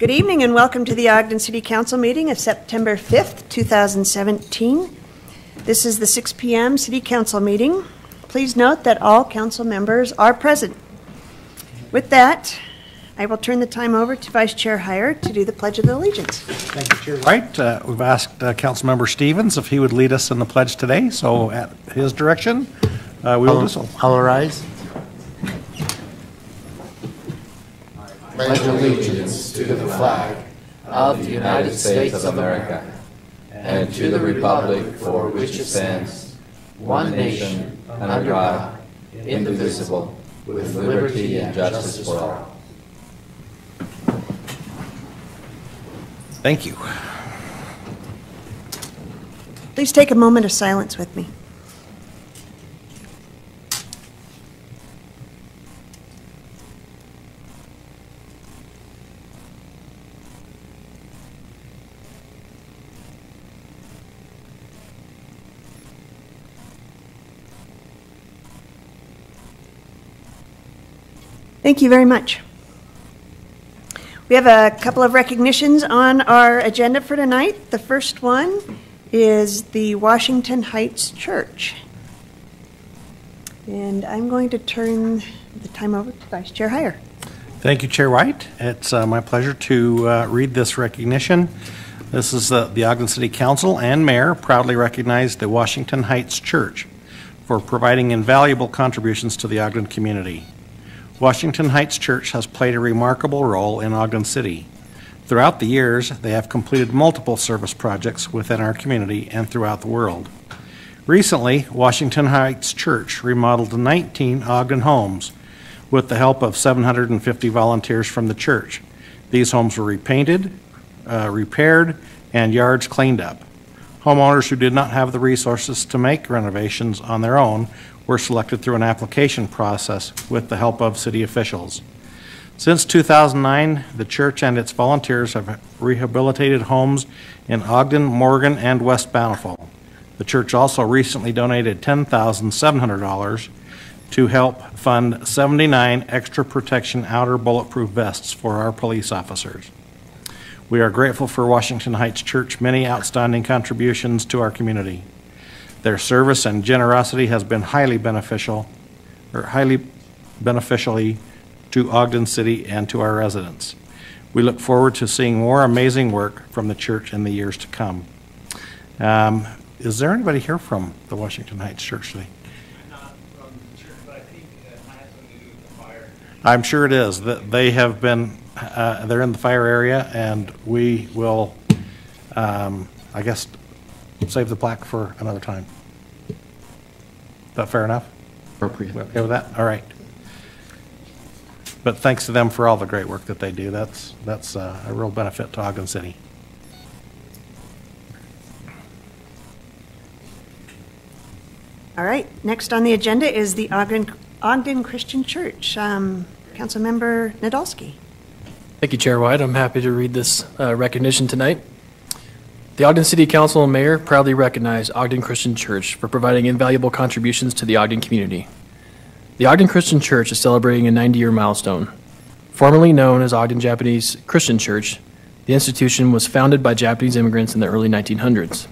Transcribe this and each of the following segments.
Good evening and welcome to the Ogden City Council meeting of September 5th, 2017. This is the 6 p.m. City Council meeting. Please note that all council members are present. With that, I will turn the time over to Vice Chair Heyer to do the Pledge of Allegiance. Thank you, Chair White. We've asked Councilmember Stevens if he would lead us in the pledge today, so at his direction, we will do so. I'll rise. Pledge allegiance to the flag of the United States of America and to the republic for which it stands, one nation, under God, indivisible, with liberty and justice for all. Thank you. Please take a moment of silence with me. Thank you very much. We have a couple of recognitions on our agenda for tonight. The first one is the Washington Heights Church. And I'm going to turn the time over to Vice Chair Heyer. Thank you, Chair White. It's my pleasure to read this recognition. This is the Ogden City Council and Mayor proudly recognize the Washington Heights Church for providing invaluable contributions to the Ogden community. Washington Heights Church has played a remarkable role in Ogden City. Throughout the years, they have completed multiple service projects within our community and throughout the world. Recently, Washington Heights Church remodeled 19 Ogden homes with the help of 750 volunteers from the church. These homes were repainted, repaired, and yards cleaned up. Homeowners who did not have the resources to make renovations on their own were selected through an application process with the help of city officials. Since 2009, the church and its volunteers have rehabilitated homes in Ogden, Morgan, and West Bountiful. The church also recently donated $10,700 to help fund 79 extra protection outer bulletproof vests for our police officers. We are grateful for Washington Heights Church's many outstanding contributions to our community. Their service and generosity has been highly beneficially to Ogden City and to our residents. We look forward to seeing more amazing work from the church in the years to come. Is there anybody here from the Washington Heights Church today? Not from the church, but I think it has something to do with the fire. I'm sure it is. They have been, they're in the fire area, and we will, I guess, save the plaque for another time. Is that fair enough? Appropriate. Okay with that? All right. But thanks to them for all the great work that they do. That's a real benefit to Ogden City. All right, next on the agenda is the Ogden Christian Church. Councilmember Nadolski. Thank you, Chair White. I'm happy to read this recognition tonight. The Ogden City Council and Mayor proudly recognize Ogden Christian Church for providing invaluable contributions to the Ogden community. The Ogden Christian Church is celebrating a 90-year milestone. Formerly known as Ogden Japanese Christian Church, the institution was founded by Japanese immigrants in the early 1900s.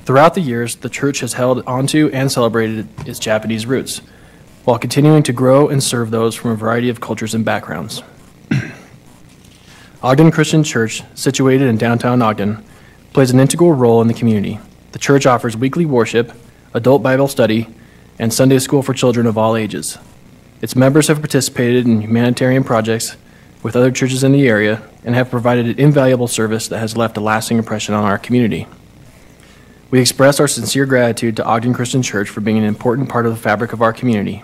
Throughout the years, the church has held onto and celebrated its Japanese roots, while continuing to grow and serve those from a variety of cultures and backgrounds. Ogden Christian Church, situated in downtown Ogden, plays an integral role in the community. The church offers weekly worship, adult Bible study, and Sunday school for children of all ages. Its members have participated in humanitarian projects with other churches in the area and have provided an invaluable service that has left a lasting impression on our community. We express our sincere gratitude to Ogden Christian Church for being an important part of the fabric of our community.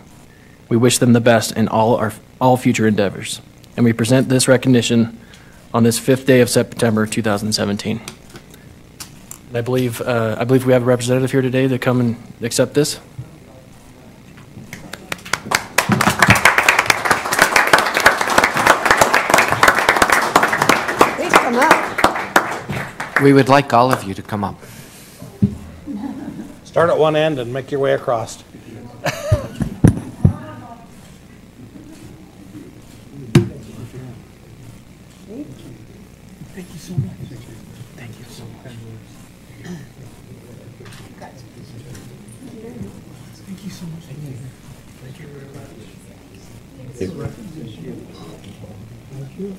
We wish them the best in all future endeavors, and we present this recognition on this 5th day of September 2017. And I believe we have a representative here today to come and accept this. Please come up. We would like all of you to come up. Start at one end and make your way across. Thank you.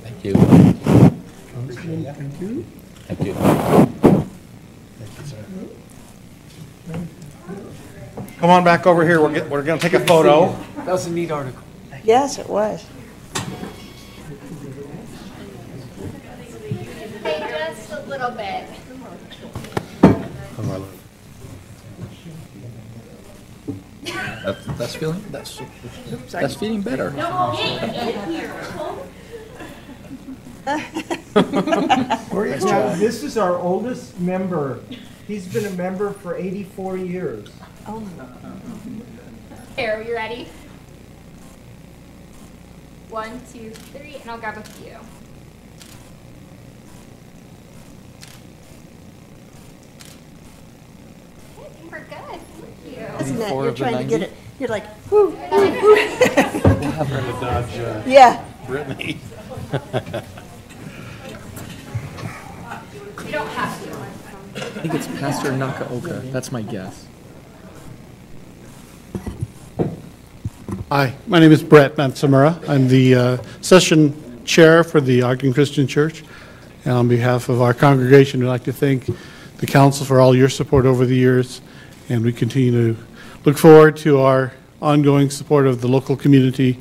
Thank you. Come on back over here. We're going to take a photo. That was a neat article. Yes, it was. Hey, just a little bit. That's feeling better. Now, this is our oldest member. He's been a member for 84 years. Here, you ready? 1, 2, 3, and I'll grab a few. I think we're good. Thank you. Isn't it? Four You're of the trying to get 90? it. You're like, whoo, whoo, whoo. Yeah. Brittany. You don't have to. I think it's Pastor Nakaoka. That's my guess. Hi, my name is Brett Matsamura. I'm the session chair for the Ogden Christian Church. And on behalf of our congregation, we'd like to thank the council for all your support over the years. And we continue to look forward to our ongoing support of the local community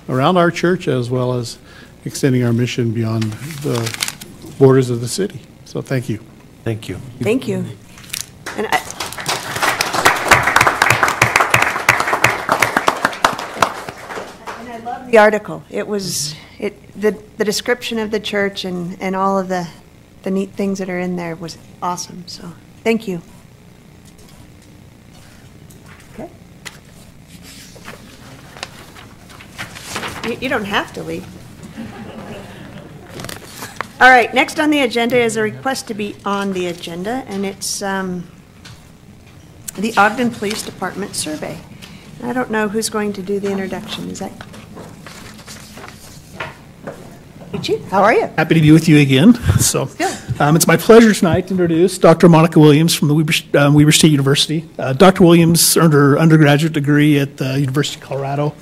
around our church, as well as extending our mission beyond the borders of the city. So thank you. Thank you. Thank you. And I love the article. It was the description of the church and all of the neat things that are in there was awesome. So thank you. Okay. You don't have to leave. All right, next on the agenda is a request to be on the agenda, and it's the Ogden Police Department survey. I don't know who's going to do the introduction. Is that Ichi? How are you? Happy to be with you again. So, it's my pleasure tonight to introduce Dr. Monica Williams from the Weber State University. Dr. Williams earned her undergraduate degree at the University of Colorado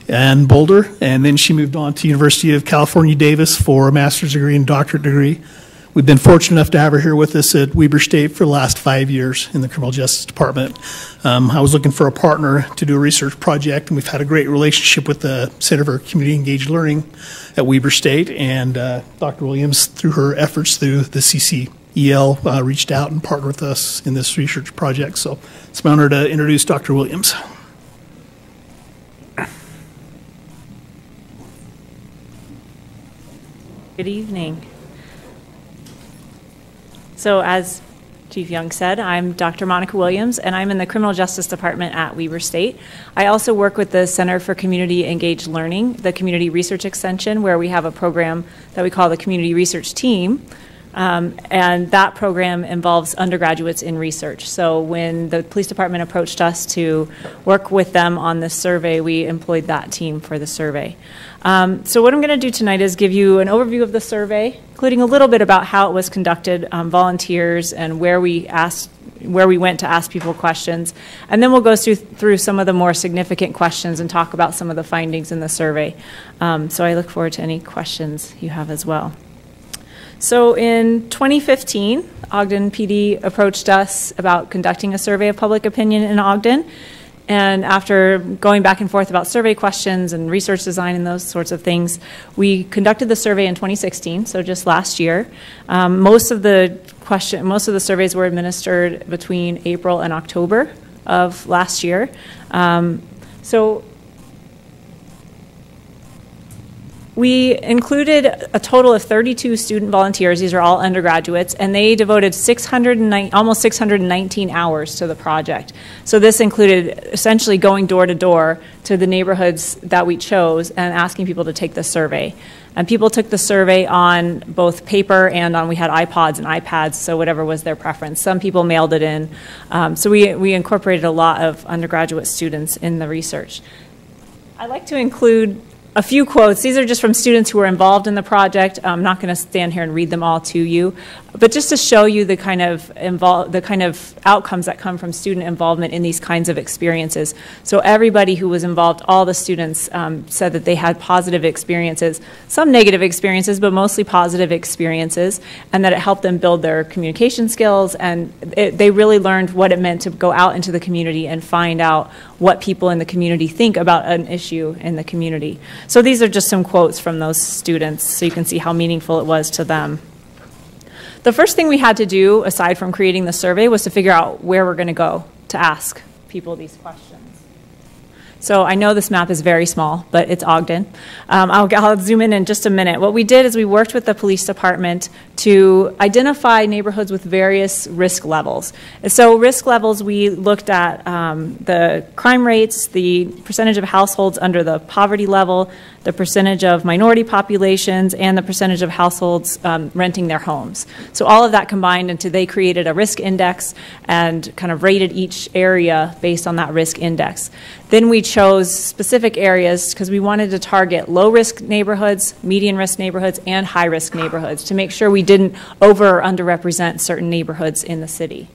and Boulder, and then she moved on to University of California, Davis for a master's degree and doctorate degree. We've been fortunate enough to have her here with us at Weber State for the last 5 years in the Criminal Justice Department. I was looking for a partner to do a research project, and we've had a great relationship with the Center for Community Engaged Learning at Weber State, and Dr. Williams, through her efforts through the CCEL, reached out and partnered with us in this research project. So it's my honor to introduce Dr. Williams. Good evening. So as Chief Young said, I'm Dr. Monica Williams, and I'm in the Criminal Justice Department at Weber State. I also work with the Center for Community Engaged Learning, the Community Research Extension, where we have a program that we call the Community Research Team. And that program involves undergraduates in research. So when the police department approached us to work with them on this survey, we employed that team for the survey. So what I'm going to do tonight is give you an overview of the survey, including a little bit about how it was conducted, volunteers, and where we went to ask people questions. And then we'll go through some of the more significant questions and talk about some of the findings in the survey. So I look forward to any questions you have as well. So in 2015, Ogden PD approached us about conducting a survey of public opinion in Ogden. And after going back and forth about survey questions and research design and those sorts of things, we conducted the survey in 2016, so just last year. Most of the surveys were administered between April and October of last year. We included a total of 32 student volunteers. These are all undergraduates, and they devoted almost 619 hours to the project. So this included essentially going door to door to the neighborhoods that we chose and asking people to take the survey. And people took the survey on both paper and we had iPods and iPads, so whatever was their preference. Some people mailed it in. So we incorporated a lot of undergraduate students in the research. I like to include a few quotes. These are just from students who were involved in the project. I'm not going to stand here and read them all to you. But just to show you the kind of outcomes that come from student involvement in these kinds of experiences. So everybody who was involved, all the students said that they had positive experiences, some negative experiences, but mostly positive experiences, and that it helped them build their communication skills, and they really learned what it meant to go out into the community and find out what people in the community think about an issue in the community. So these are just some quotes from those students, so you can see how meaningful it was to them. The first thing we had to do, aside from creating the survey, was to figure out where we're going to go to ask people these questions. So I know this map is very small, but it's Ogden. I'll zoom in just a minute. What we did is we worked with the police department to identify neighborhoods with various risk levels. So risk levels, we looked at the crime rates, the percentage of households under the poverty level, the percentage of minority populations, and the percentage of households renting their homes. So all of that combined into they created a risk index and kind of rated each area based on that risk index. Then we chose specific areas because we wanted to target low-risk neighborhoods, median-risk neighborhoods, and high-risk neighborhoods to make sure we didn't over or underrepresent certain neighborhoods in the city.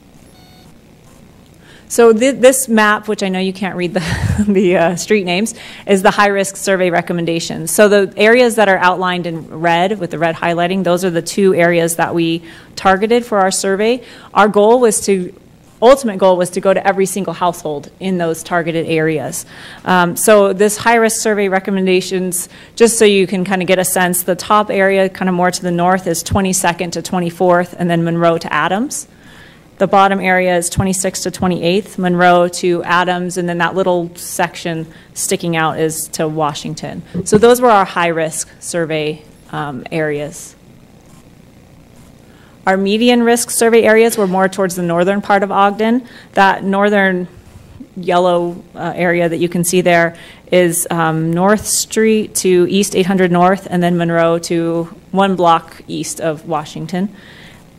So this map, which I know you can't read the street names, is the high-risk survey recommendations. So the areas that are outlined in red, with the red highlighting, those are the 2 areas that we targeted for our survey. Our goal was to ultimate goal was to go to every single household in those targeted areas. So this high-risk survey recommendations, just so you can kind of get a sense, the top area kind of more to the north is 22nd to 24th, and then Monroe to Adams. The bottom area is 26th to 28th, Monroe to Adams, and then that little section sticking out is to Washington. So those were our high-risk survey areas. Our median risk survey areas were more towards the northern part of Ogden. That northern yellow area that you can see there is North Street to East 800 North, and then Monroe to 1 block east of Washington.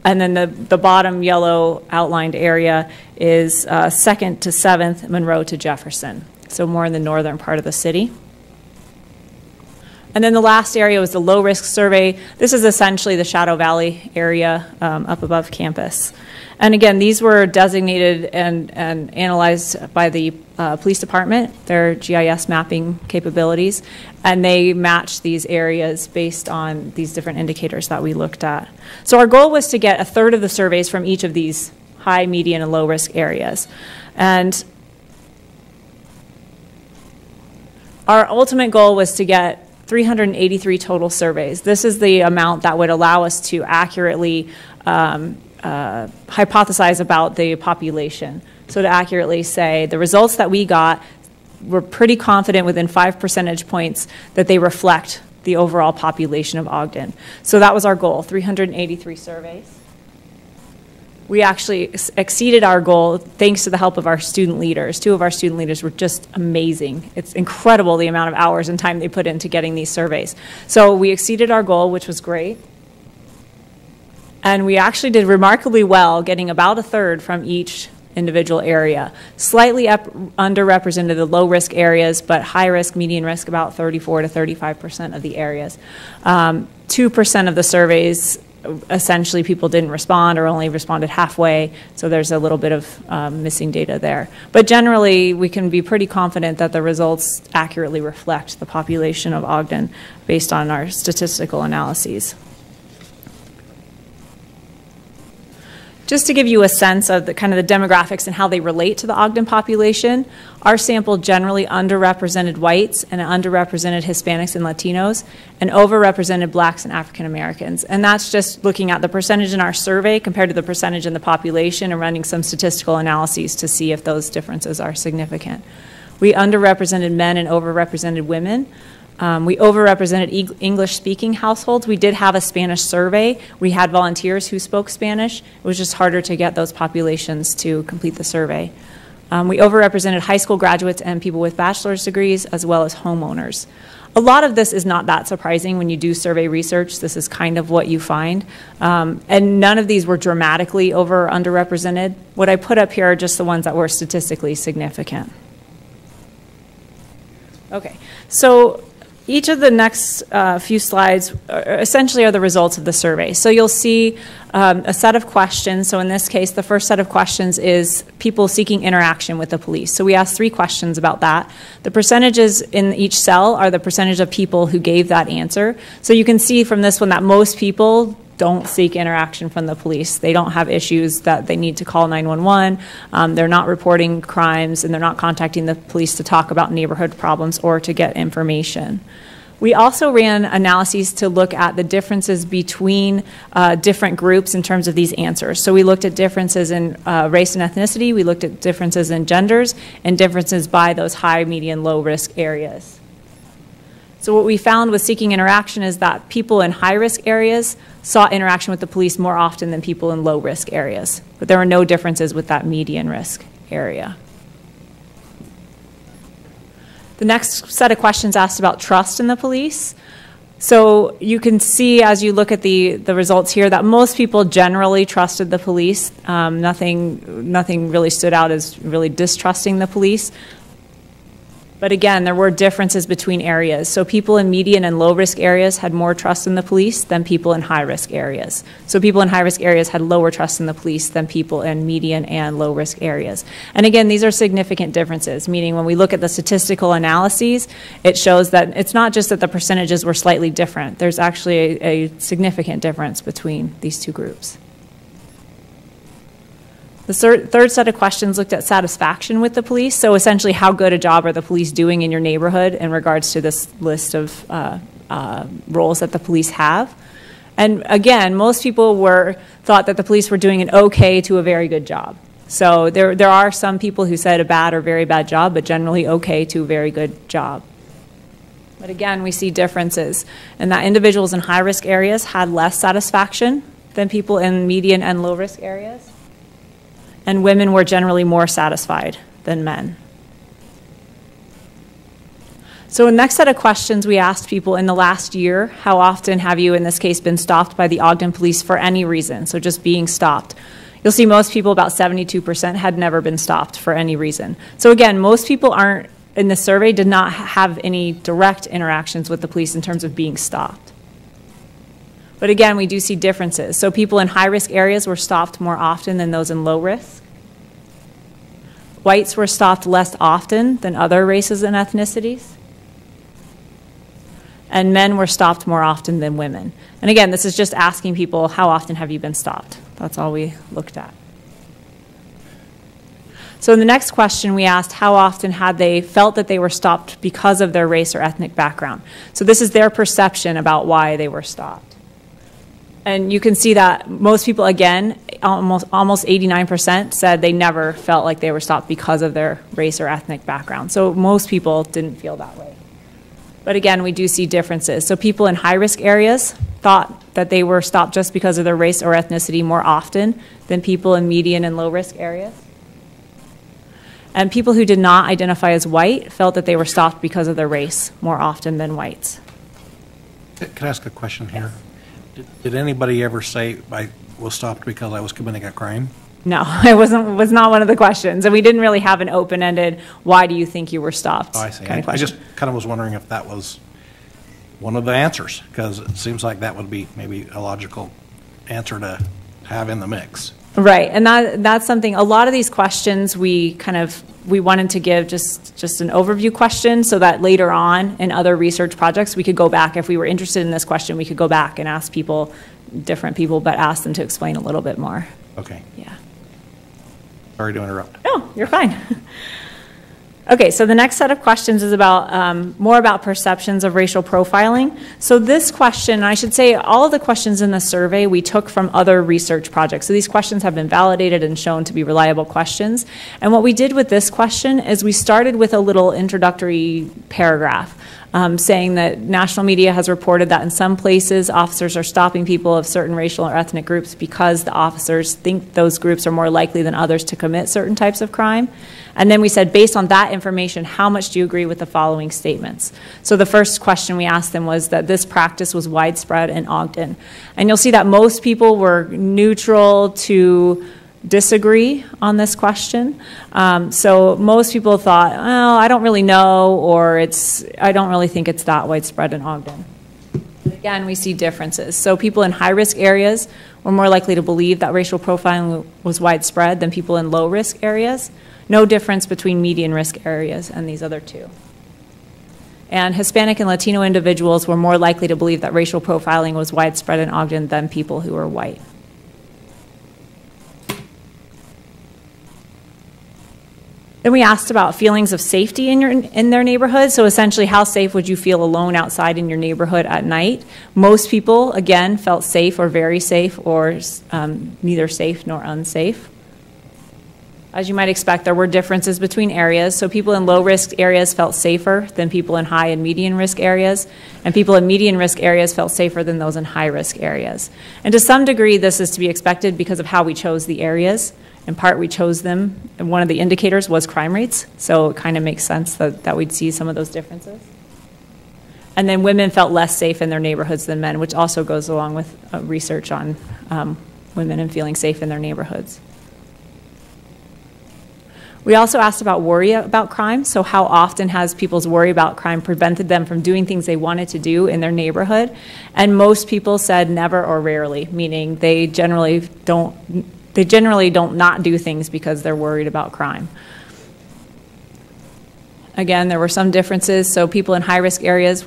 And then the bottom yellow outlined area is 2nd to 7th, Monroe to Jefferson. So more in the northern part of the city. And then the last area was the low-risk survey. This is essentially the Shadow Valley area up above campus. And again, these were designated and analyzed by the police department, their GIS mapping capabilities, and they matched these areas based on these different indicators that we looked at. So our goal was to get 1/3 of the surveys from each of these high, median, and low-risk areas. And our ultimate goal was to get 383 total surveys. This is the amount that would allow us to accurately hypothesize about the population. So to accurately say the results that we got, we're pretty confident within 5 percentage points that they reflect the overall population of Ogden. So that was our goal, 383 surveys. We actually exceeded our goal thanks to the help of our student leaders. 2 of our student leaders were just amazing. It's incredible the amount of hours and time they put into getting these surveys. So we exceeded our goal, which was great. And we actually did remarkably well, getting about 1/3 from each individual area. Slightly underrepresented the low-risk areas, but high-risk, median risk, about 34 to 35% of the areas. 2% of the surveys, essentially people didn't respond or only responded halfway, so there's a little bit of missing data there. But generally, we can be pretty confident that the results accurately reflect the population of Ogden based on our statistical analyses. Just to give you a sense of the kind of the demographics and how they relate to the Ogden population, our sample generally underrepresented whites and underrepresented Hispanics and Latinos and overrepresented blacks and African Americans. And that's just looking at the percentage in our survey compared to the percentage in the population and running some statistical analyses to see if those differences are significant. We underrepresented men and overrepresented women. We overrepresented English-speaking households. We did have a Spanish survey. We had volunteers who spoke Spanish. It was just harder to get those populations to complete the survey. We overrepresented high school graduates and people with bachelor's degrees, as well as homeowners. A lot of this is not that surprising when you do survey research. This is kind of what you find. And none of these were dramatically over or underrepresented. What I put up here are just the ones that were statistically significant. Okay, so each of the next few slides essentially are the results of the survey. So you'll see a set of questions. So in this case, the first set of questions is people seeking interaction with the police. So we asked 3 questions about that. The percentages in each cell are the percentage of people who gave that answer. So you can see from this one that most people don't seek interaction from the police. They don't have issues that they need to call 911. They're not reporting crimes, and they're not contacting the police to talk about neighborhood problems or to get information. We also ran analyses to look at the differences between different groups in terms of these answers. So we looked at differences in race and ethnicity, we looked at differences in genders, and differences by those high, medium, low risk areas. So what we found with seeking interaction is that people in high-risk areas sought interaction with the police more often than people in low-risk areas. But there were no differences with that median risk area. The next set of questions asked about trust in the police. So you can see as you look at the results here that most people generally trusted the police. Nothing really stood out as really distrusting the police. But again, there were differences between areas. So people in median and low-risk areas had more trust in the police than people in high-risk areas. So people in high-risk areas had lower trust in the police than people in median and low-risk areas. And again, these are significant differences, meaning when we look at the statistical analyses, it shows that it's not just that the percentages were slightly different. There's actually a significant difference between these two groups. The third set of questions looked at satisfaction with the police. So essentially, how good a job are the police doing in your neighborhood in regards to this list of roles that the police have? And again, most people thought that the police were doing an okay to a very good job. So there are some people who said a bad or very bad job, but generally okay to a very good job. But again, we see differences in that individuals in high-risk areas had less satisfaction than people in median and low-risk areas. And women were generally more satisfied than men. So the next set of questions we asked people in the last year, how often have you in this case been stopped by the Ogden police for any reason? So just being stopped. You'll see most people, about 72%, had never been stopped for any reason. So again, most people in the survey did not have any direct interactions with the police in terms of being stopped. But again, we do see differences. So people in high-risk areas were stopped more often than those in low risk. Whites were stopped less often than other races and ethnicities. And men were stopped more often than women. And again, this is just asking people, how often have you been stopped? That's all we looked at. So in the next question, we asked how often had they felt that they were stopped because of their race or ethnic background. So this is their perception about why they were stopped. And you can see that most people, again, almost 89% said they never felt like they were stopped because of their race or ethnic background. So most people didn't feel that way. But again, we do see differences. So people in high-risk areas thought that they were stopped just because of their race or ethnicity more often than people in median and low-risk areas. And people who did not identify as white felt that they were stopped because of their race more often than whites. Can I ask a question here? Did anybody ever say, I was stopped because I was committing a crime? No, it was not one of the questions. And we didn't really have an open-ended, why do you think you were stopped? Oh, I see. I just kind of was wondering if that was one of the answers, because it seems like that would be maybe a logical answer to have in the mix. Right, and that's something, a lot of these questions we wanted to give just an overview question so that later on in other research projects we could go back, if we were interested in this question, we could go back and ask people, different people, but ask them to explain a little bit more. Okay. Yeah. Sorry to interrupt. No, you're fine. Okay, so the next set of questions is about more about perceptions of racial profiling. So this question, I should say all of the questions in the survey we took from other research projects. So these questions have been validated and shown to be reliable questions. And what we did with this question is we started with a little introductory paragraph saying that national media has reported that in some places officers are stopping people of certain racial or ethnic groups because the officers think those groups are more likely than others to commit certain types of crime. And then we said, based on that information, how much do you agree with the following statements? So the first question we asked them was that this practice was widespread in Ogden. And you'll see that most people were neutral to disagree on this question. So most people thought, oh, I don't really know, or I don't really think it's that widespread in Ogden. But again, we see differences. So people in high-risk areas were more likely to believe that racial profiling was widespread than people in low-risk areas. No difference between median-risk areas and these other two. And Hispanic and Latino individuals were more likely to believe that racial profiling was widespread in Ogden than people who were white. Then we asked about feelings of safety in their neighborhood. So essentially, how safe would you feel alone outside in your neighborhood at night? Most people, again, felt safe or very safe or neither safe nor unsafe. As you might expect, there were differences between areas. So people in low-risk areas felt safer than people in high and median-risk areas, and people in median-risk areas felt safer than those in high-risk areas. And to some degree, this is to be expected because of how we chose the areas. In part, we chose them, and one of the indicators was crime rates, so it kind of makes sense that we'd see some of those differences. And then women felt less safe in their neighborhoods than men, which also goes along with research on women and feeling safe in their neighborhoods. We also asked about worry about crime, so how often has people's worry about crime prevented them from doing things they wanted to do in their neighborhood? And most people said never or rarely, meaning they generally don't not do things because they're worried about crime. Again, there were some differences, so people in high-risk areas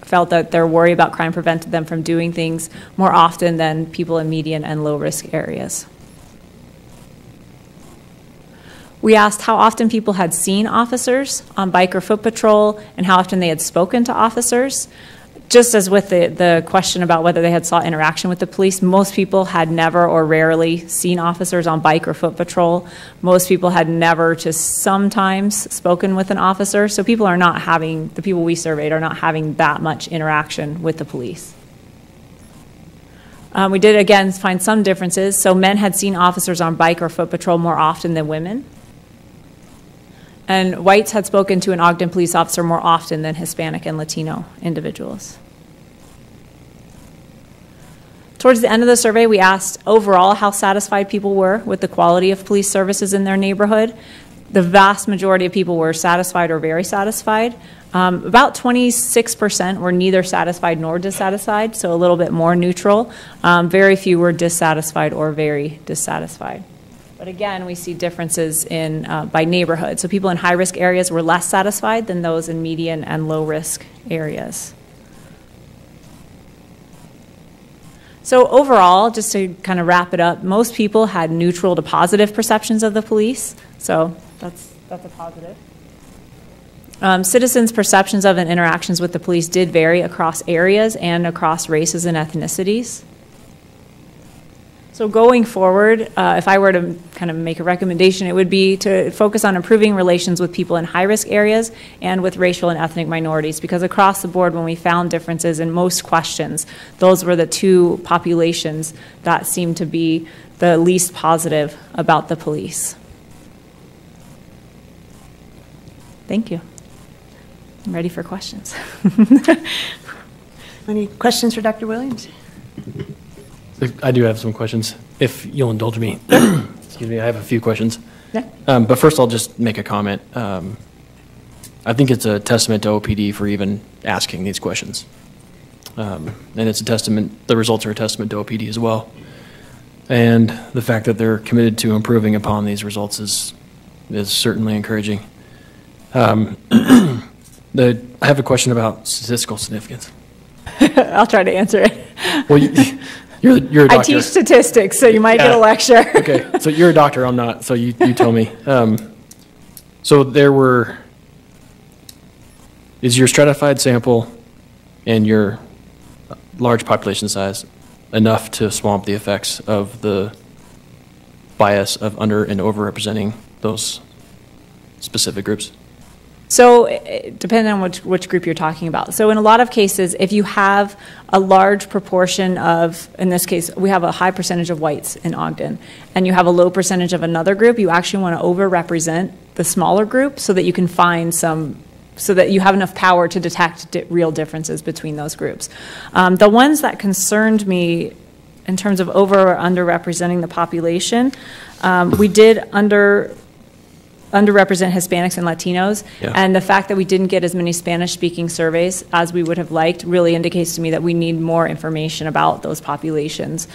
felt that their worry about crime prevented them from doing things more often than people in median and low-risk areas. We asked how often people had seen officers on bike or foot patrol and how often they had spoken to officers. Just as with the question about whether they had sought interaction with the police, most people had never or rarely seen officers on bike or foot patrol. Most people had never to sometimes spoken with an officer. So people are not having, the people we surveyed are not having that much interaction with the police. We did, again, find some differences. So men had seen officers on bike or foot patrol more often than women. And whites had spoken to an Ogden police officer more often than Hispanic and Latino individuals. Towards the end of the survey, we asked overall how satisfied people were with the quality of police services in their neighborhood. The vast majority of people were satisfied or very satisfied. About 26% were neither satisfied nor dissatisfied, so a little bit more neutral. Very few were dissatisfied or very dissatisfied. But again, we see differences by neighborhood. So people in high-risk areas were less satisfied than those in median and low-risk areas. So overall, just to kind of wrap it up, most people had neutral to positive perceptions of the police. So that's a positive. Citizens' perceptions of and interactions with the police did vary across areas and across races and ethnicities. So going forward, if I were to kind of make a recommendation, it would be to focus on improving relations with people in high-risk areas and with racial and ethnic minorities, because across the board, when we found differences in most questions, those were the two populations that seemed to be the least positive about the police. Thank you. I'm ready for questions. Any questions for Dr. Williams? I do have some questions, if you'll indulge me. Excuse me, I have a few questions. Yeah. But first I'll just make a comment. I think it's a testament to OPD for even asking these questions. And it's a testament, the results are a testament to OPD as well. And the fact that they're committed to improving upon these results is certainly encouraging. I have a question about statistical significance. I'll try to answer it. Well, you're a doctor. I teach statistics, so you might get a lecture. Okay, so you're a doctor, I'm not, so you tell me. So is your stratified sample and your large population size enough to swamp the effects of the bias of under and overrepresenting those specific groups? So depending on which group you're talking about. So in a lot of cases, if you have a large proportion of, in this case, we have a high percentage of whites in Ogden, and you have a low percentage of another group, you actually want to overrepresent the smaller group so that you can find so that you have enough power to detect real differences between those groups. The ones that concerned me in terms of over or underrepresenting the population, we did underrepresent Hispanics and Latinos, and the fact that we didn't get as many Spanish-speaking surveys as we would have liked really indicates to me that we need more information about those populations.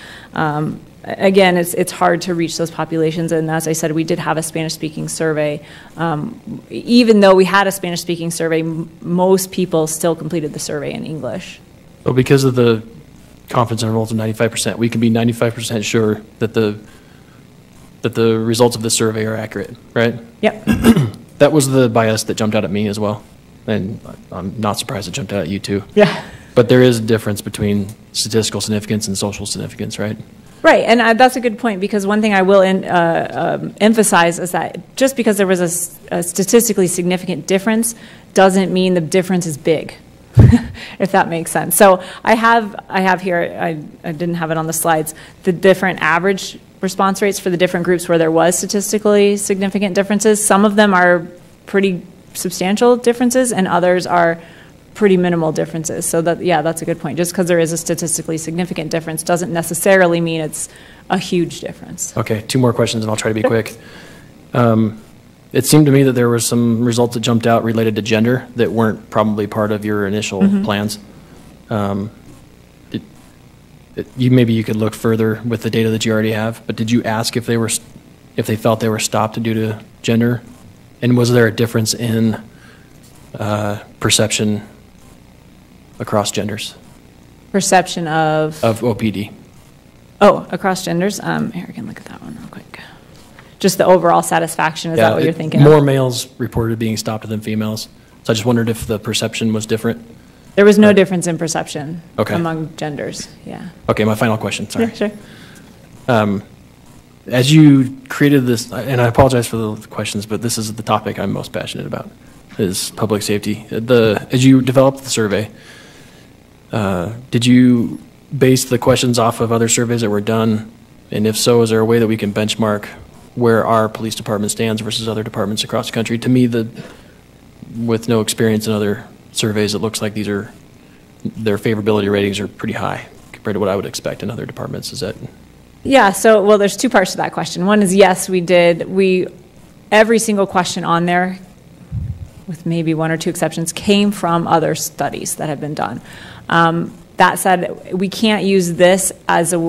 Again, it's hard to reach those populations, and as I said, we did have a Spanish-speaking survey. Even though we had a Spanish-speaking survey, most people still completed the survey in English. Well, because of the confidence intervals of 95%, we can be 95% sure that the results of the survey are accurate, right? Yep. That was the bias that jumped out at me as well, and I'm not surprised it jumped out at you too. Yeah. But there is a difference between statistical significance and social significance, right? Right, and that's a good point, because one thing I will emphasize is that just because there was a statistically significant difference doesn't mean the difference is big, if that makes sense. So I have here, I didn't have it on the slides, the different average response rates for the different groups where there was statistically significant differences. Some of them are pretty substantial differences, and others are pretty minimal differences. So that, yeah, that's a good point. Just because there is a statistically significant difference doesn't necessarily mean it's a huge difference. Okay, 2 more questions and I'll try to be quick. It seemed to me that there were some results that jumped out related to gender that weren't probably part of your initial plans. Maybe you could look further with the data that you already have, but did you ask if they felt they were stopped due to gender? And was there a difference in perception across genders? Perception of OPD. Oh, across genders? Here, I can look at that one real quick. Just the overall satisfaction, is that what you're thinking More of? males reported being stopped than females. So I just wondered if the perception was different. There was no difference in perception among genders, yeah. Okay, my final question, sorry. Yeah, sure. As you created this, and I apologize for the questions, but this is the topic I'm most passionate about, is public safety. As you developed the survey, did you base the questions off of other surveys that were done? And if so, is there a way that we can benchmark where our police department stands versus other departments across the country? To me, with no experience in other surveys, it looks like their favorability ratings are pretty high compared to what I would expect in other departments. Is that? Yeah, so, well, there's 2 parts to that question. One is, yes, we did. Every single question on there, with maybe 1 or 2 exceptions, came from other studies that have been done. That said, we can't use this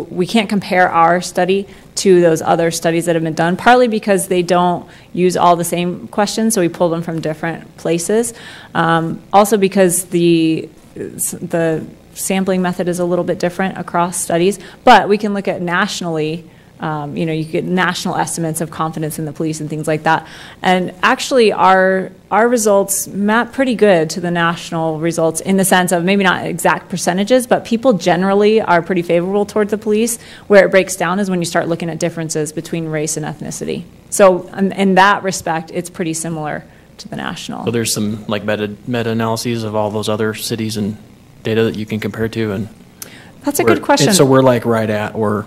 we can't compare our study to those other studies that have been done, partly because they don't use all the same questions, so we pull them from different places. Also because the sampling method is a little bit different across studies, but we can look at nationally. You get national estimates of confidence in the police and things like that. And actually, our results map pretty good to the national results in the sense of maybe not exact percentages, but people generally are pretty favorable toward the police. Where it breaks down is when you start looking at differences between race and ethnicity. So in that respect, it's pretty similar to the national. So there's some like meta-analyses of all those other cities and data that you can compare to? And that's a good question. So we're like right at or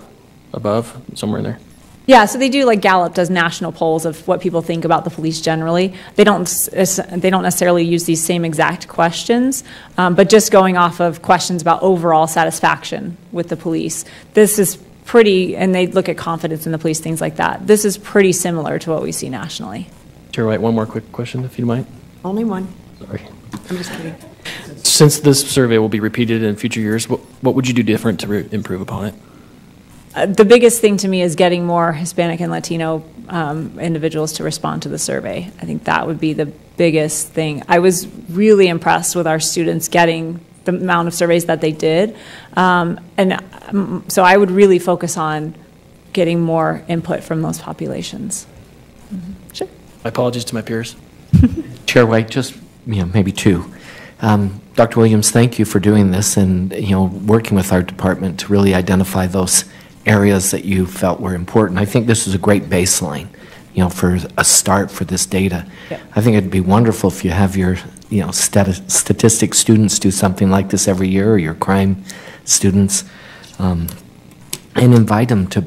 above, somewhere in there? Yeah, so they do, like Gallup does national polls of what people think about the police generally. They don't necessarily use these same exact questions, but just going off of questions about overall satisfaction with the police. This is pretty, and they look at confidence in the police, things like that. This is pretty similar to what we see nationally. Chair White, one more quick question, if you mind. Only one. Sorry. I'm just kidding. Since this survey will be repeated in future years, what would you do different to improve upon it? The biggest thing to me is getting more Hispanic and Latino individuals to respond to the survey. I think that would be the biggest thing. I was really impressed with our students getting the amount of surveys that they did. So I would really focus on getting more input from those populations. Mm-hmm. Sure. My apologies to my peers. Chair White, just maybe 2. Dr. Williams, thank you for doing this and working with our department to really identify those areas that you felt were important. I think this is a great baseline, for a start for this data. Yeah. I think it'd be wonderful if you have your, statistics students do something like this every year, or your crime students, and invite them to,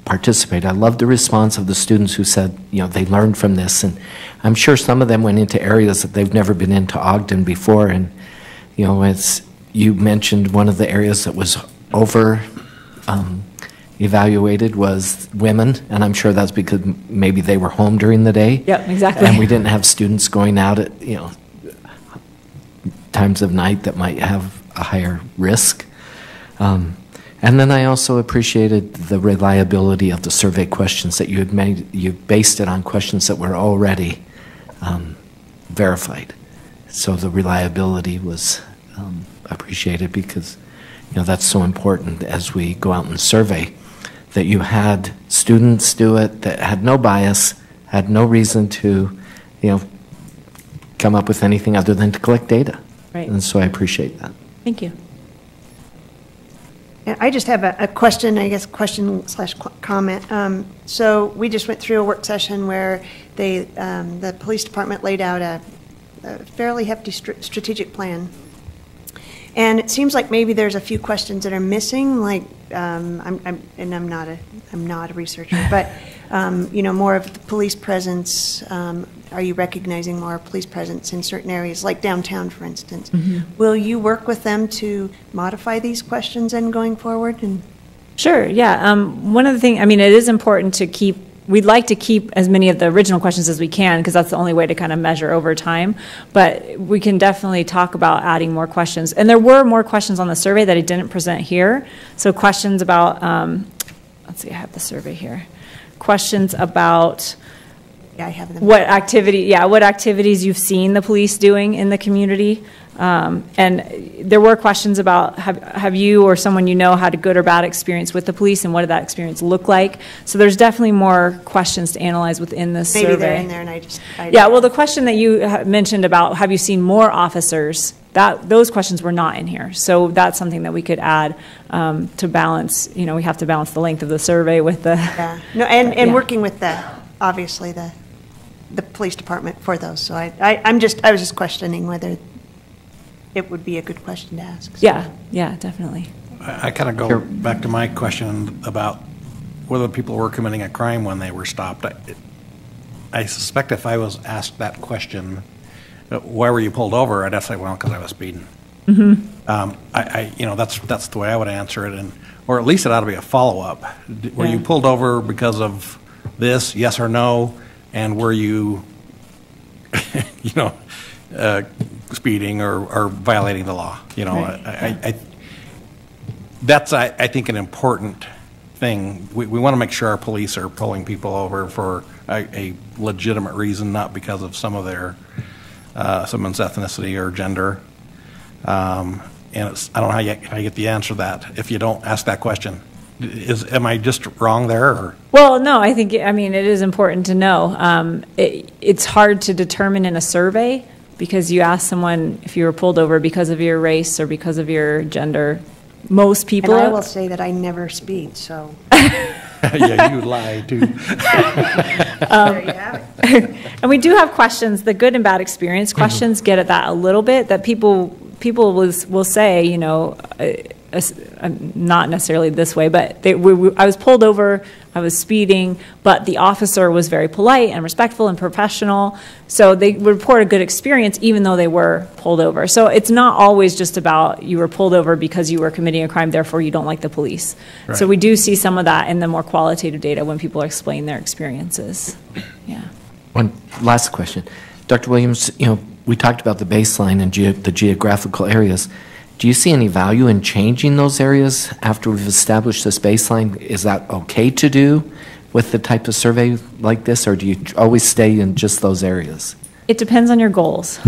participate. I love the response of the students who said, they learned from this, and I'm sure some of them went into areas that they've never been into Ogden before, and, as you mentioned, one of the areas that was over evaluated was women, and I'm sure that's because maybe they were home during the day. Yep, exactly. And we didn't have students going out at, times of night that might have a higher risk. And then I also appreciated the reliability of the survey questions that you had made. You based it on questions that were already verified. So the reliability was appreciated because, that's so important as we go out and survey, that you had students do it that had no bias, had no reason to, come up with anything other than to collect data. Right. And so I appreciate that. Thank you. Yeah, I just have a question, I guess, question/comment. So we just went through a work session where the police department laid out a fairly hefty strategic plan. And it seems like maybe there's a few questions that are missing, like, I'm not a researcher, but, more of the police presence. Are you recognizing more police presence in certain areas, like downtown, for instance? Mm-hmm. Will you work with them to modify these questions and going forward? And Sure, yeah. One of the things, it is important to we'd like to keep as many of the original questions as we can, because that's the only way to kind of measure over time. But we can definitely talk about adding more questions. And there were more questions on the survey that I didn't present here. So questions about, let's see, I have the survey here. Questions about I have them. what activities you've seen the police doing in the community. And there were questions about have you or someone had a good or bad experience with the police, and what did that experience look like? So there's definitely more questions to analyze within this survey. Maybe they're in there, and well, the question that you mentioned about have you seen more officers, those questions were not in here. So that's something that we could add to balance. We have to balance the length of the survey with the working with obviously the police department for those. So I was just questioning whether it would be a good question to ask. So. Yeah, definitely. I kind of go back to my question about whether people were committing a crime when they were stopped. I suspect if I was asked that question, why were you pulled over? I'd have to say, well, because I was speeding. Mm-hmm. That's the way I would answer it, or at least it ought to be a follow-up. Were you pulled over because of this, yes or no? And were you, speeding or violating the law? Right. That's I think an important thing. We want to make sure our police are pulling people over for a legitimate reason, not because of some of their someone's ethnicity or gender. And I don't know how you get the answer to that if you don't ask that question. Am I just wrong there? Or? Well, no, I think, it is important to know. It's hard to determine in a survey because you ask someone if you were pulled over because of your race or because of your gender. Most people... And I will say that I never speed, so... Yeah, you lie, too. There you have it. And we do have questions, the good and bad experience questions get at that a little bit, that people will say, not necessarily this way, but I was pulled over, I was speeding, but the officer was very polite and respectful and professional, so they report a good experience even though they were pulled over. So it's not always just about you were pulled over because you were committing a crime, therefore you don't like the police. Right. So we do see some of that in the more qualitative data when people explain their experiences. Yeah. One last question. Dr. Williams, we talked about the baseline and the geographical areas. Do you see any value in changing those areas after we've established this baseline? Is that okay to do with the type of survey like this, or do you always stay in just those areas? It depends on your goals.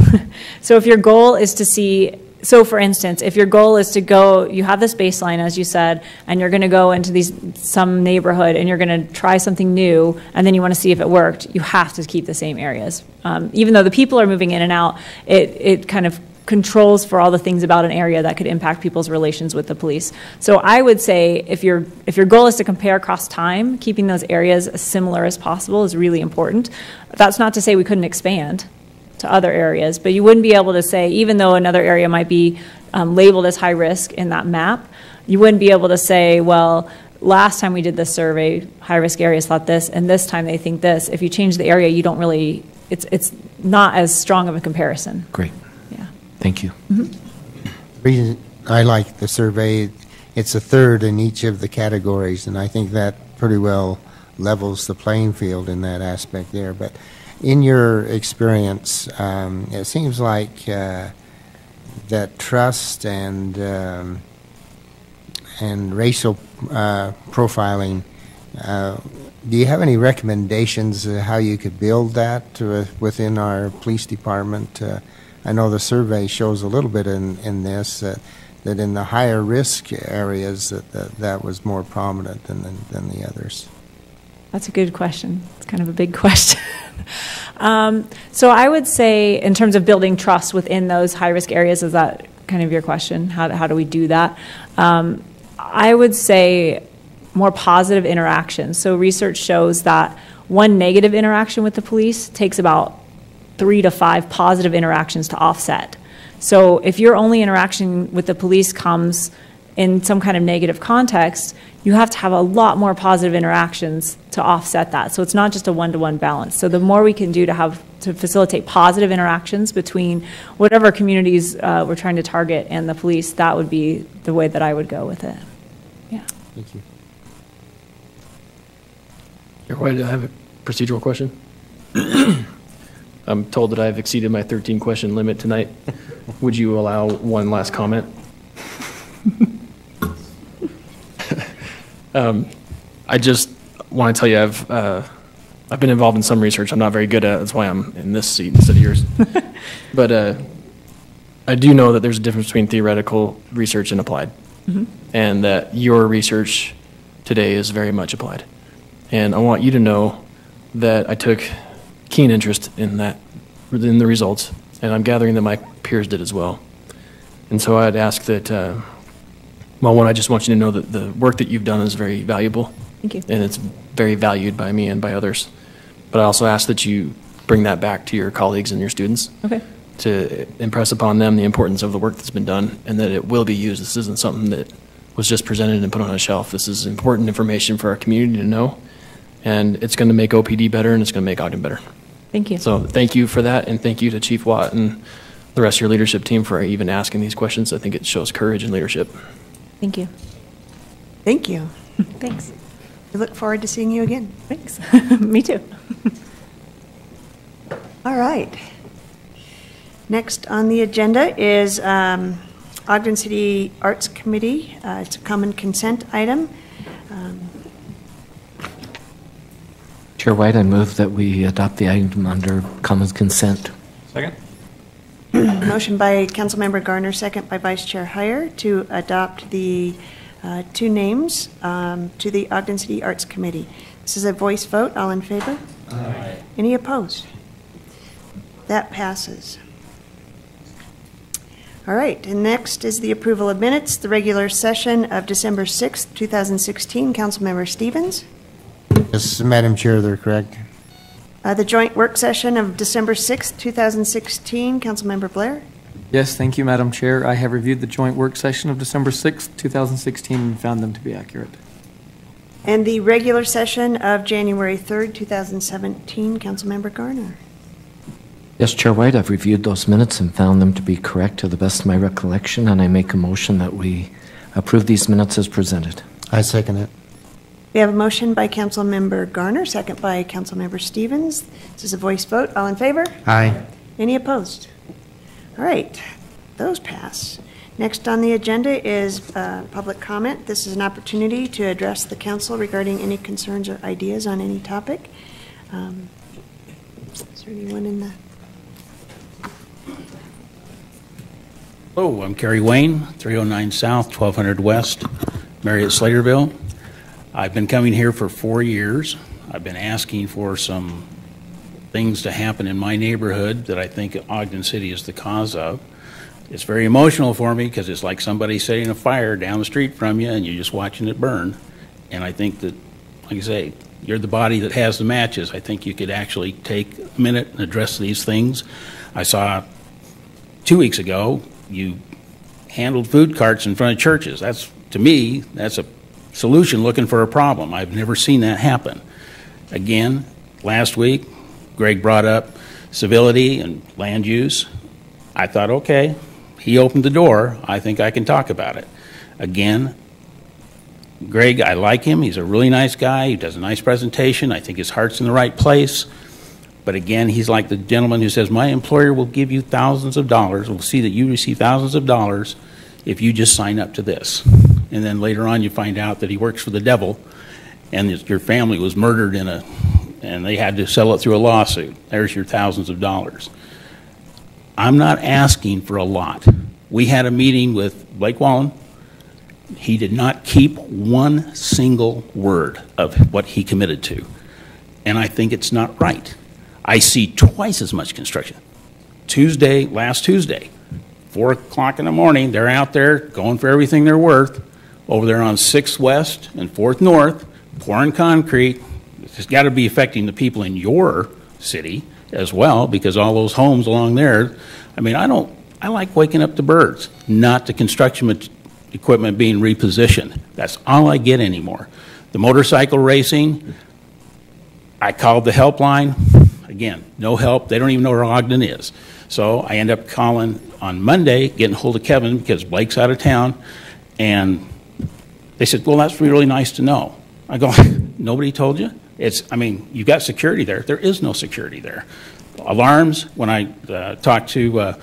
So if your goal is to see, for instance, if your goal is to go, you have this baseline, as you said, and you're going to go into some neighborhood and you're going to try something new, and then you want to see if it worked, you have to keep the same areas. Even though the people are moving in and out, it kind of controls for all the things about an area that could impact people's relations with the police. So I would say if your goal is to compare across time, keeping those areas as similar as possible is really important. That's not to say we couldn't expand to other areas, but you wouldn't be able to say, even though another area might be labeled as high risk in that map, you wouldn't be able to say, well, last time we did this survey, high risk areas thought this, and this time they think this. If you change the area, you don't really, it's not as strong of a comparison. Great. Yeah. Thank you. Mm-hmm. The reason I like the survey it's a third in each of the categories, and I think that pretty well levels the playing field in that aspect there. But in your experience, it seems like that trust and racial profiling. Do you have any recommendations how you could build that within our police department? I know the survey shows a little bit in this that in the higher risk areas that was more prominent than the others. That's a good question. It's kind of a big question. So I would say in terms of building trust within those high-risk areas, is that kind of your question? How do we do that? I would say more positive interactions. So research shows that one negative interaction with the police takes about 3 to 5 positive interactions to offset. So if your only interaction with the police comes in some kind of negative context, you have to have a lot more positive interactions to offset that. So it's not just a one-to-one balance. So the more we can do to facilitate positive interactions between whatever communities we're trying to target and the police, that would be the way that I would go with it. Yeah. Thank you. Chair White, I have a procedural question. I'm told that I've exceeded my 13-question limit tonight. Would you allow one last comment? I just want to tell you I've been involved in some research I'm not very good at. That's why I'm in this seat instead of yours. But I do know that there's a difference between theoretical research and applied, and that your research today is very much applied. And I want you to know that I took keen interest in the results, and I'm gathering that my peers did as well. And so I'd ask that, one, I just want you to know that the work that you've done is very valuable. Thank you. And it's very valued by me and by others. But I also ask that you bring that back to your colleagues and your students. Okay. To impress upon them the importance of the work that's been done and that it will be used. This isn't something that was just presented and put on a shelf. This is important information for our community to know, and it's going to make OPD better and it's going to make Ogden better. Thank you. So thank you for that, and thank you to Chief Watt and the rest of your leadership team for even asking these questions. I think it shows courage and leadership. Thank you. Thank you. Thanks. We look forward to seeing you again. Thanks. Me too. All right. Next on the agenda is Ogden City Arts Committee. It's a common consent item. Chair White, I move that we adopt the item under common consent. Second. Motion by Councilmember Garner, second by Vice Chair Heyer, to adopt the two names to the Ogden City Arts Committee. This is a voice vote. All in favor? Aye. Any opposed? That passes. All right, and next is the approval of minutes, the regular session of December 6th, 2016. Councilmember Stevens. Yes, Madam Chair, they're correct. The joint work session of December 6th, 2016. Councilmember Blair. Yes, thank you, Madam Chair. I have reviewed the joint work session of December 6th, 2016, and found them to be accurate. And the regular session of January 3rd, 2017. Councilmember Garner. Yes, Chair White, I've reviewed those minutes and found them to be correct to the best of my recollection, and I make a motion that we approve these minutes as presented. I second it. We have a motion by Councilmember Garner, second by Councilmember Stevens. This is a voice vote. All in favor? Aye. Any opposed? All right, those pass. Next on the agenda is public comment. This is an opportunity to address the council regarding any concerns or ideas on any topic. Is there anyone in the... Hello, I'm Kerry Wayne, 309 South, 1200 West, Marriott Slaterville. I've been coming here for 4 years. I've been asking for some things to happen in my neighborhood that I think Ogden City is the cause of. It's very emotional for me because it's like somebody setting a fire down the street from you and you're just watching it burn. And I think that, like I say, you're the body that has the matches. I think you could actually take a minute and address these things. I saw 2 weeks ago you handled food carts in front of churches. That's, to me, that's a solution looking for a problem. I've never seen that happen. Again, last week, Greg brought up civility and land use. I thought, okay, he opened the door. I think I can talk about it. Again, Greg, I like him. He's a really nice guy. He does a nice presentation. I think his heart's in the right place. But again, he's like the gentleman who says, my employer will give you thousands of dollars, will see that you receive thousands of dollars if you just sign up to this. And then later on you find out that he works for the devil and your family was murdered and they had to settle it through a lawsuit. There's your thousands of dollars. I'm not asking for a lot. We had a meeting with Blake Wallen. He did not keep one single word of what he committed to. And I think it's not right. I see twice as much construction. Last Tuesday, 4 o'clock in the morning, they're out there going for everything they're worth, over there on 6th West and 4th North, pouring concrete. It's got to be affecting the people in your city as well, because all those homes along there, I mean, I like waking up the birds, not the construction equipment being repositioned. That's all I get anymore. The motorcycle racing, I called the helpline. Again, no help. They don't even know where Ogden is. So I end up calling on Monday, getting hold of Kevin because Blake's out of town. And they said, well, that's really nice to know. I go, nobody told you? I mean, you've got security there. There is no security there. Alarms, when I talked to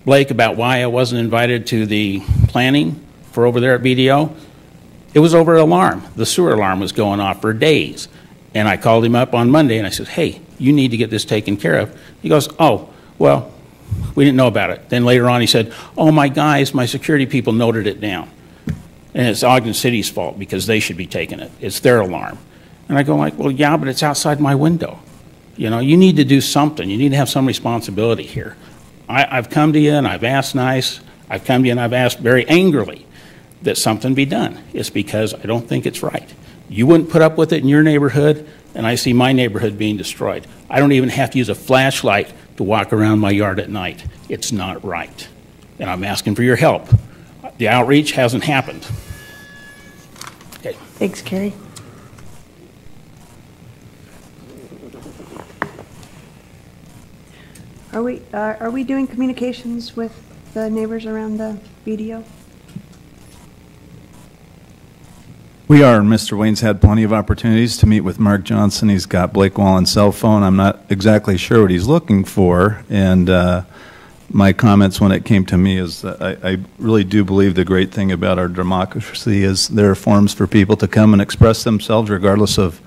Blake about why I wasn't invited to the planning for over there at BDO, it was over an alarm. The sewer alarm was going off for days. And I called him up on Monday and I said, hey, you need to get this taken care of. He goes, oh, well, we didn't know about it. Then later on he said, oh, my guys, my security people noted it down. And it's Ogden City's fault because they should be taking it. It's their alarm. And I go like, well, yeah, but it's outside my window. You know, you need to do something. You need to have some responsibility here. I've come to you and I've asked nice. I've come to you and I've asked very angrily that something be done. It's because I don't think it's right. You wouldn't put up with it in your neighborhood, and I see my neighborhood being destroyed. I don't even have to use a flashlight to walk around my yard at night. It's not right. And I'm asking for your help. The outreach hasn't happened. Okay. Thanks, Kerry. Are we doing communications with the neighbors around the BDO? We are, and Mr. Wayne's had plenty of opportunities to meet with Mark Johnson. He's got Blake Wallen's cell phone. I'm not exactly sure what he's looking for, and my comments when it came to me is that I really do believe the great thing about our democracy is there are forums for people to come and express themselves regardless of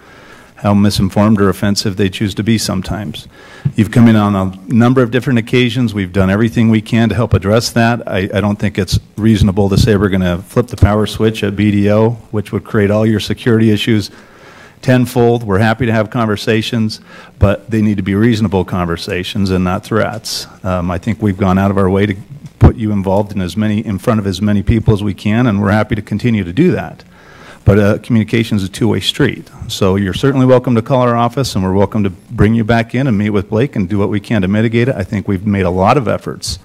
how misinformed or offensive they choose to be sometimes. You've come in on a number of different occasions. We've done everything we can to help address that. I don't think it's reasonable to say we're going to flip the power switch at BDO, which would create all your security issues tenfold. We're happy to have conversations, but they need to be reasonable conversations and not threats. I think we've gone out of our way to put you involved in front of as many people as we can, and we're happy to continue to do that. But communication is a two-way street. So you're certainly welcome to call our office, and we're welcome to bring you back in and meet with Blake and do what we can to mitigate it. I think we've made a lot of efforts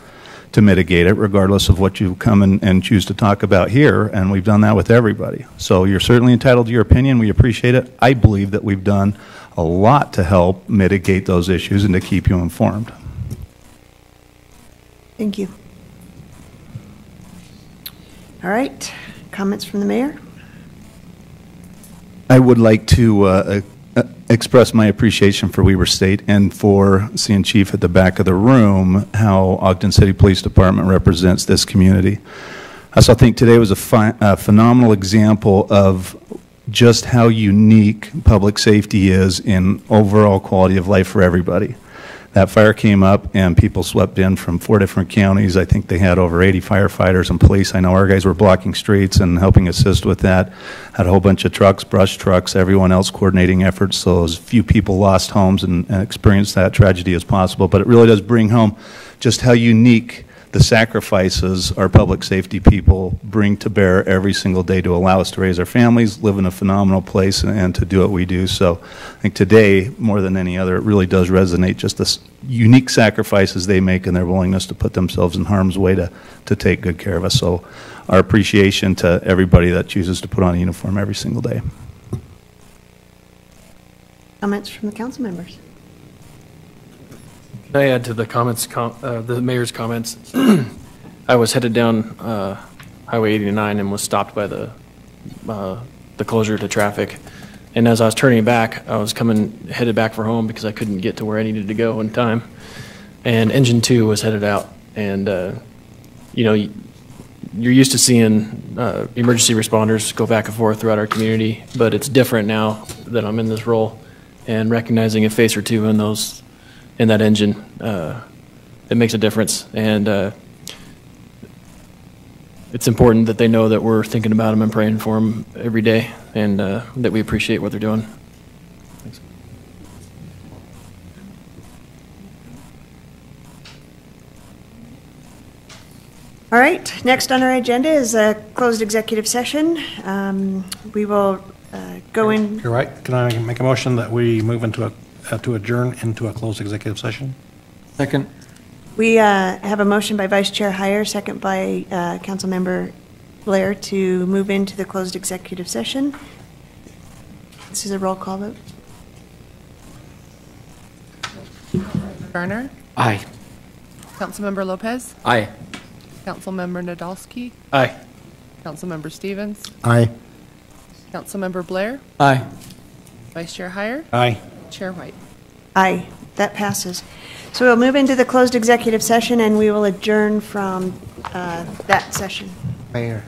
to mitigate it, regardless of what you come and choose to talk about here, and we've done that with everybody. So you're certainly entitled to your opinion. We appreciate it. I believe that we've done a lot to help mitigate those issues and to keep you informed. Thank you. All right. Comments from the mayor? I would like to express my appreciation for Weber State and for seeing Chief at the back of the room how Ogden City Police Department represents this community. I also think today was a phenomenal example of just how unique public safety is in overall quality of life for everybody. That fire came up and people swept in from 4 different counties. I think they had over 80 firefighters and police. I know our guys were blocking streets and helping assist with that. Had a whole bunch of trucks, brush trucks, everyone else coordinating efforts, so as few people lost homes and experienced that tragedy as possible. But it really does bring home just how unique the sacrifices our public safety people bring to bear every single day to allow us to raise our families, live in a phenomenal place, and to do what we do. So I think today, more than any other, it really does resonate just the unique sacrifices they make and their willingness to put themselves in harm's way to take good care of us. So our appreciation to everybody that chooses to put on a uniform every single day. Comments from the council members? Can I add to the comments, the mayor's comments? I was headed down Highway 89 and was stopped by the the closure to traffic. And as I was turning back, I was headed back for home because I couldn't get to where I needed to go in time. And engine 2 was headed out. And, you're used to seeing emergency responders go back and forth throughout our community, but it's different now that I'm in this role, and recognizing a face or two in that engine, it makes a difference. And it's important that they know that we're thinking about them and praying for them every day, and that we appreciate what they're doing. Thanks. All right, next on our agenda is a closed executive session. We will go in. You're right. Can I make a motion that we move into to adjourn into a closed executive session? Second. We have a motion by Vice Chair Heyer, second by Councilmember Blair to move into the closed executive session. This is a roll call vote. Garner? Aye. Councilmember Lopez? Aye. Councilmember Nadolski? Aye. Councilmember Stevens? Aye. Councilmember Blair? Aye. Vice Chair Heyer? Aye. Chair White? Aye, that passes. So we'll move into the closed executive session, and we will adjourn from that session. Mayor.